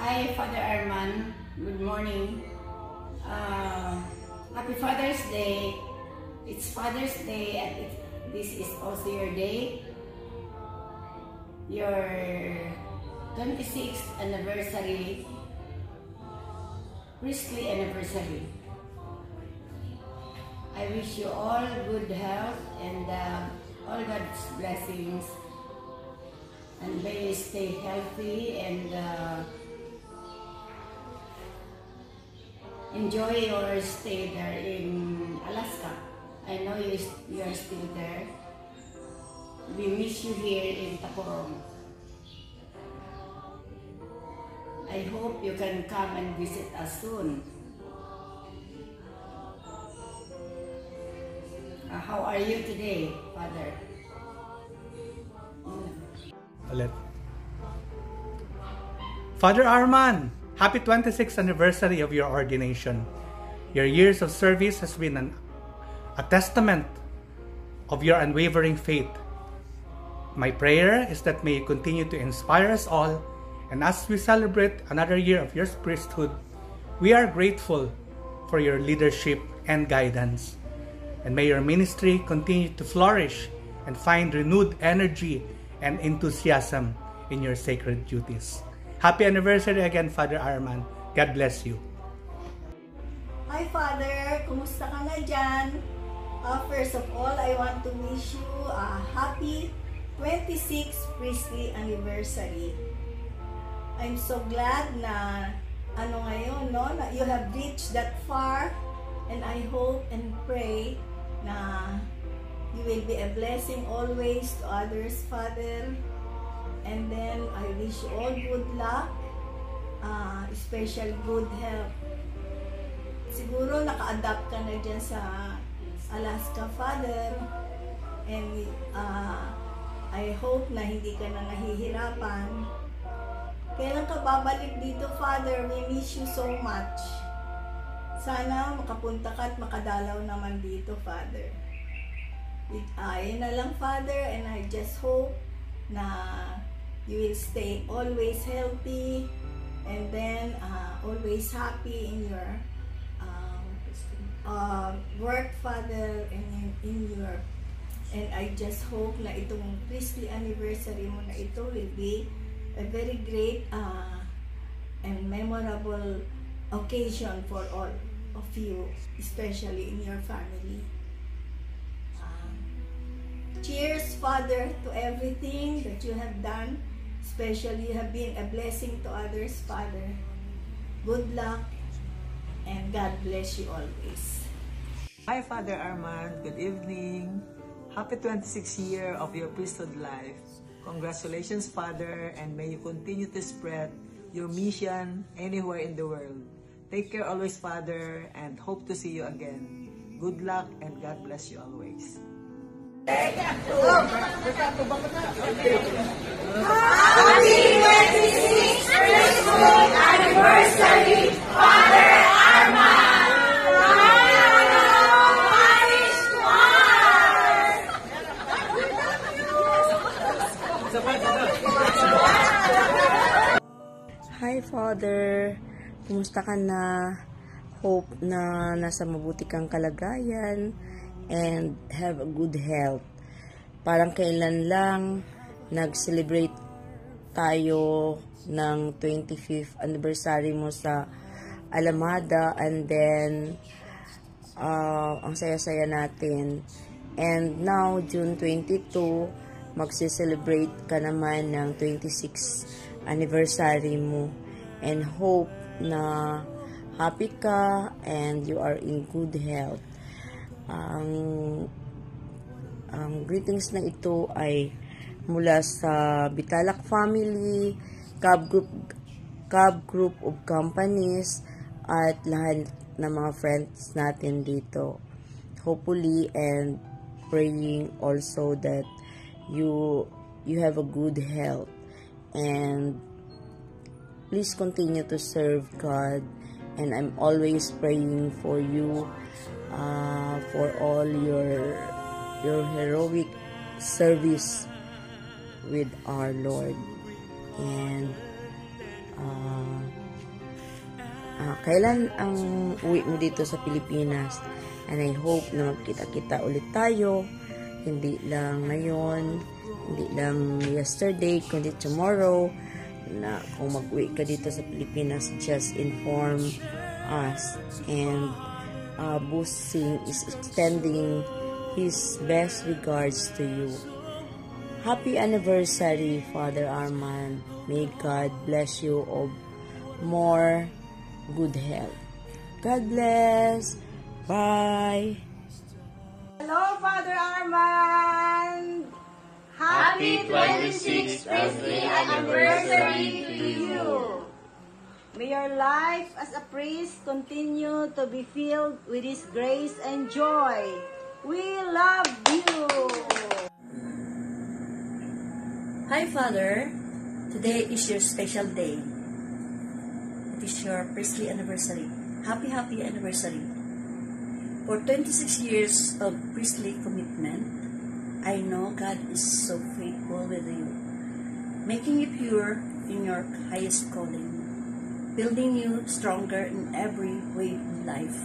Hi, Father Arman. Good morning. Happy Father's Day. It's Father's Day and this is also your day. Your 26th anniversary, priestly anniversary. I wish you all good health and all God's blessings. And may you stay healthy and enjoy your stay there in Alaska. I know you are still there. We miss you here in Taporong. I hope you can come and visit us soon. How are you today, Father? Ulit. Father Arman, happy 26th anniversary of your ordination. Your years of service has been a testament of your unwavering faith. My prayer is that may you continue to inspire us all, and as we celebrate another year of your priesthood, we are grateful for your leadership and guidance. And may your ministry continue to flourish and find renewed energy and enthusiasm in your sacred duties. Happy anniversary again, Father Arman. God bless you. Hi, Father. Kumusta ka na dyan? First of all, I want to wish you a happy 26th priestly anniversary. I'm so glad na ngayon, no, na you have reached that far, and I hope and pray na you will be a blessing always to others, Father. And then I wish you all good luck, especially good health. Siguro naka-adapt ka na dyan sa Alaska, Father. And I hope na hindi ka na nahihirapan. Kailan ka babalik dito, Father? We miss you so much. Sana makapunta ka at makadalaw naman dito, Father. Ayun na lang, Father, and I just hope na you will stay always healthy and then always happy in your work, Father, and and I just hope na itong priestly anniversary mo na ito will be a very great and memorable occasion for all of you, especially in your family. Cheers, Father, to everything that you have done. Especially, you have been a blessing to others, Father. Good luck, and God bless you always. Hi, Father Arman. Good evening. Happy 26th year of your priesthood life. Congratulations, Father, and may you continue to spread your mission anywhere in the world. Take care always, Father, and hope to see you again. Good luck, and God bless you always. Happy 26th priesthood anniversary, Father Arman! Hi, Father. Kumusta ka na? Hope na nasa mabuti kang kalagayan and have a good health. Parang kailan lang nag-celebrate tayo ng 25th anniversary mo sa Alamada, and then ang saya-saya natin. And now, June 22, magse-celebrate ka naman ng 26th anniversary mo, and hope na happy ka and you are in good health. Ang greetings na ito ay mula sa Bitalak Family, Cab Group of Companies, at lahat ng mga friends natin dito. Hopefully and praying also that you have a good health, and please continue to serve God, and I'm always praying for you, for all your heroic service with our Lord. And kailan ang uwi mo dito sa Pilipinas. And I hope na magkita-kita ulit tayo. Hindi lang ngayon, hindi lang yesterday, kundi tomorrow. Na kung mag-uwi ka dito sa Pilipinas, just inform us. And Busing is extending his best regards to you. Happy anniversary, Father Arman. May God bless you of more good health. God bless. Bye. Hello, Father Arman! Happy 26th priestly anniversary to you! May your life as a priest continue to be filled with His grace and joy. We love you! Hi, Father. Today is your special day. It is your priestly anniversary. Happy anniversary. For 26 years of priestly commitment, I know God is so faithful with you, making you pure in your highest calling, building you stronger in every way in life,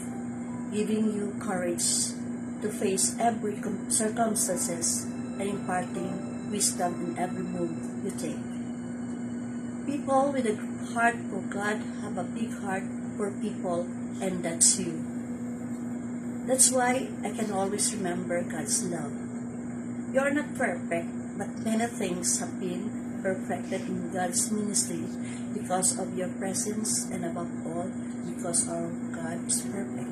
giving you courage to face every circumstances, and imparting wisdom in every move you take. People with a heart for God have a big heart for people, and that's you. That's why I can always remember God's love. You are not perfect, but many things have been perfected in God's ministry because of your presence, and above all, because our God is perfect.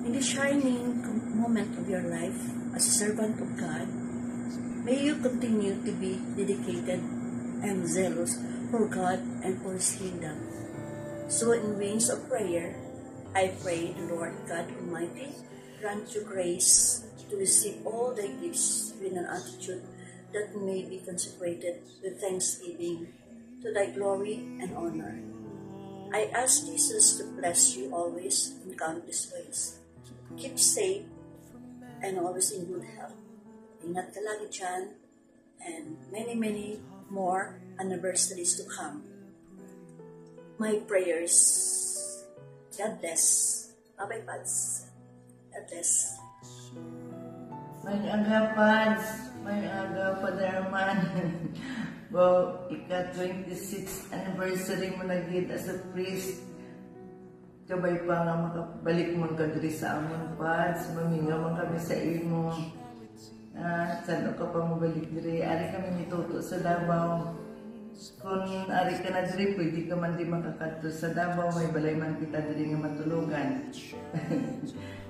In the shining moment of your life as a servant of God, may you continue to be dedicated and zealous for God and for His kingdom. So in veins of prayer, I pray the Lord God Almighty grant you grace to receive all thy gifts with an attitude that may be consecrated with thanksgiving to thy glory and honor. I ask Jesus to bless you always in countless ways. Keep safe and always in good health. Ingat ka lagi dyan, and many more anniversaries to come. My prayers. God bless. Bye-bye, Pads. God bless. May aga, Pads. May aga, Father Arman. Wow, ika-26th anniversary mo na gid as a priest. Kabay pa nga makabalik mo ka diri sa amon, Pads. Maminga man kami sa imo. Saan ka pa mabalik diri? Ari kami mituto sa Davao. Kung ari ka na diri, pwede ka man di makakadto sa Davao, may balay man kita diri nga matulugan.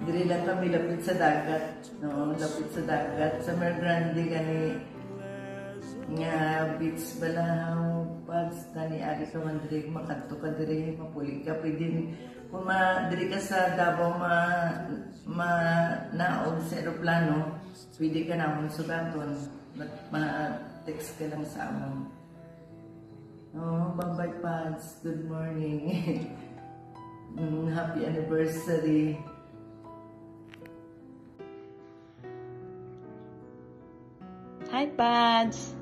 Diri lang kami lapit sa dagat, no? Lapit sa dagat, sa Mer Grande gani nga beach balahaw, Pads, gani ari ka man diri, makadto ka diri, mapuli ka, pwede kung diri ka sa Davao naog sa aeroplano, pwede ka namon sugaton, ma-text ka lang sa amon. Oh, bye-bye, Pads. Good morning. Happy anniversary. Hi, Pads.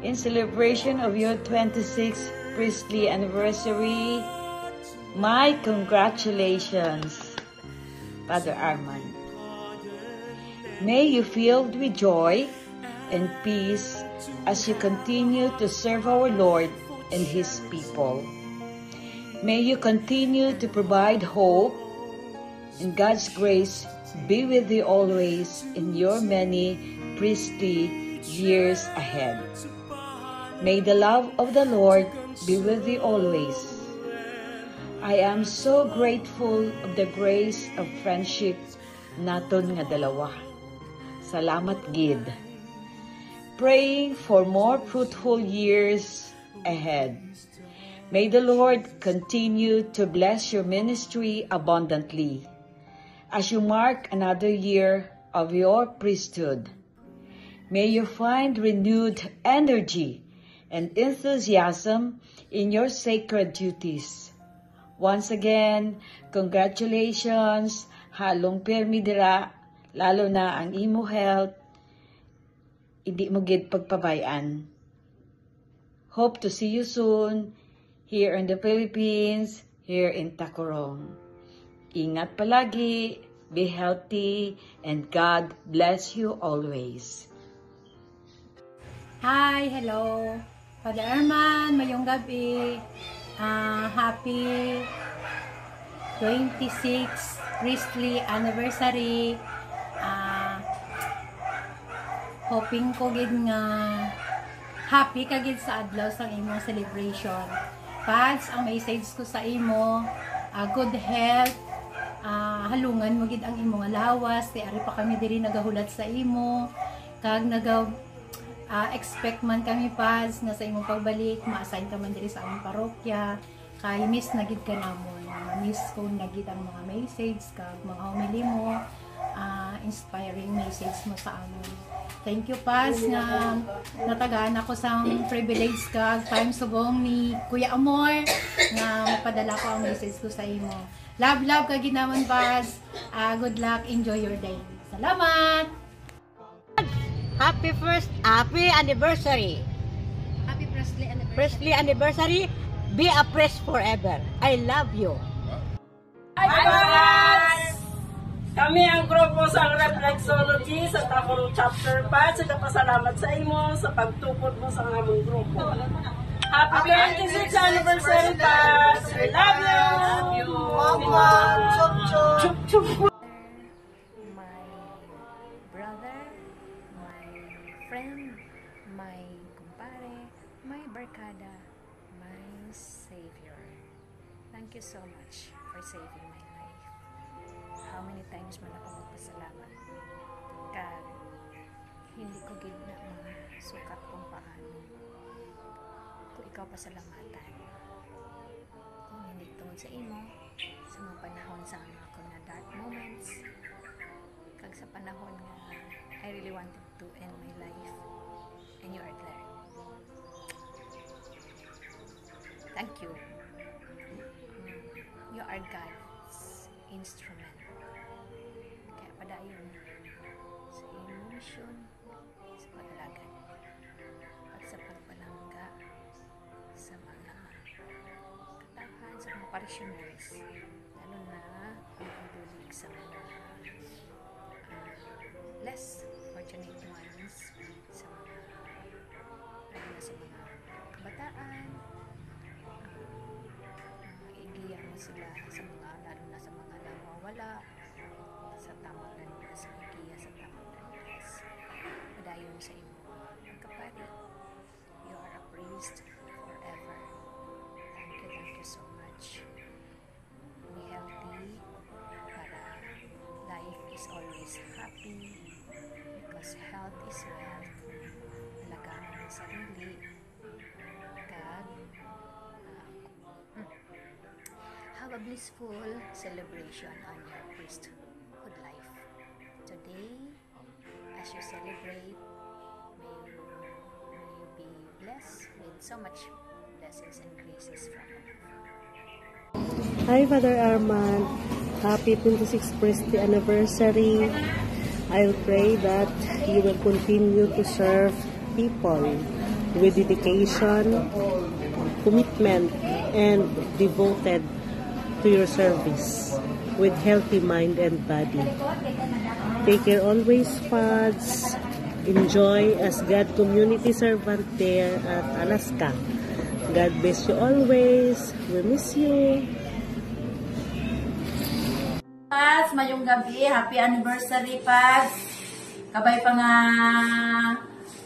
In celebration of your 26th priestly anniversary, my congratulations, Father Arman. May you filled with joy and peace as you continue to serve our Lord and His people. May you continue to provide hope, and God's grace be with you always in your many priestly years ahead. May the love of the Lord be with you always. I am so grateful of the grace of friendship naton nga dalawa. Salamat gid. Praying for more fruitful years ahead. May the Lord continue to bless your ministry abundantly as you mark another year of your priesthood. May you find renewed energy and enthusiasm in your sacred duties. Once again, congratulations, halong permi dira, lalo na ang imo health, hindi mo gid pagpabayaan. Hope to see you soon here in the Philippines, here in Tacurong. Ingat palagi, be healthy, and God bless you always. Hi, hello. Father Arman, mayong gabi. Happy 26th priestly anniversary. Hoping ko gid nga happy ka gid sa adlaw sang imong celebration. Pads, ang message ko sa imo, good health, halungan mo gid ang imong lawas, kay ari pa kami diri nagahulat sa imo, kag expect man kami Pads nga sa imong pagbalik, ma-assign ka man diri sa among parokya, kay miss na gid ka namon. Miss ko na gid ang mga message kag mga homily mo, inspiring message mo sa amin. Thank you, Paz, nga natagaan ako sa privilege ka time subong ni Kuya Amor nga mapadala ko ang message ko sa imo. Love, love ka ginaman, Paz. Good luck. Enjoy your day. Salamat! Happy anniversary. Happy Presley anniversary. Presley anniversary. Be a priest forever. I love you. Hi, guys! Kami ang grupo sa Reflexology sa Tacurong Chapter 5. Nagpasalamat sa imo sa pagtukod mo sa among grupo. Happy 26th anniversary, Paz! We love you! Mama, chup chup. My brother, my friend, my kumpare, my barkada, my savior. Thank you so much for saving my life. How many times man ako magpasalamat kag hindi ko gid na sukat kung paano ko ikaw pasalamatan kung hindi tungod sa imo sa mga panahon sa ako na dark moments kag sa panahon nga I really wanted to end my life and you are there. Thank you. You are God's instrument. Kaya padayon sa iyong mission, sa pag-alagan, at sa pagpalangga sa mga katahan, sa mga parishioners, lalo na ang pagdulig sa mga less fortunate ones, sa mga kabataan, igiyan mo sila sa mga, lalo na sa mga nawawala, sa tamang landas, igiya sa tamang landas. Padayon sa imo, magkapari, you are a priest forever. Thank you so much. Be healthy, para life is always happy, because health is wealth. Alagaan ang sarili, kag have a blissful celebration on your priesthood life. Today, as you celebrate, may you be blessed with so much blessings and graces from above. Hi, Father Arman. Happy 26th Priestly Anniversary. I pray that you will continue to serve people with dedication, commitment, and devoted to your service with healthy mind and body. Take care always, Fads. Enjoy as God community servant there at Alaska. God bless you always. We miss you. Pads, mayong gabi. Happy anniversary, Pads. Kabay pa nga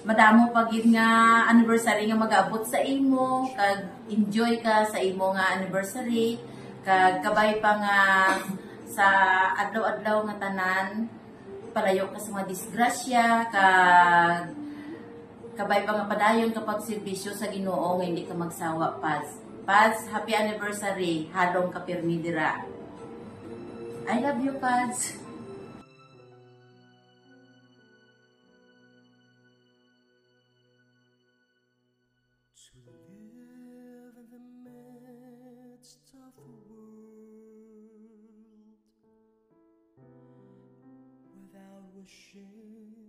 madamo pagid nga anniversary nga mag-abot sa imo. Kag enjoy ka sa imo nga anniversary. Kag kabay pa nga sa adlaw-adlaw nga tanan, palayo ka sa mga disgrasya, kag kabay pa nga padayon kapag serbisyo sa Ginoo nga hindi ka magsawa, Pads. Pads, happy anniversary. Halong ka pirmi dira. I love you, Pads. Without wishing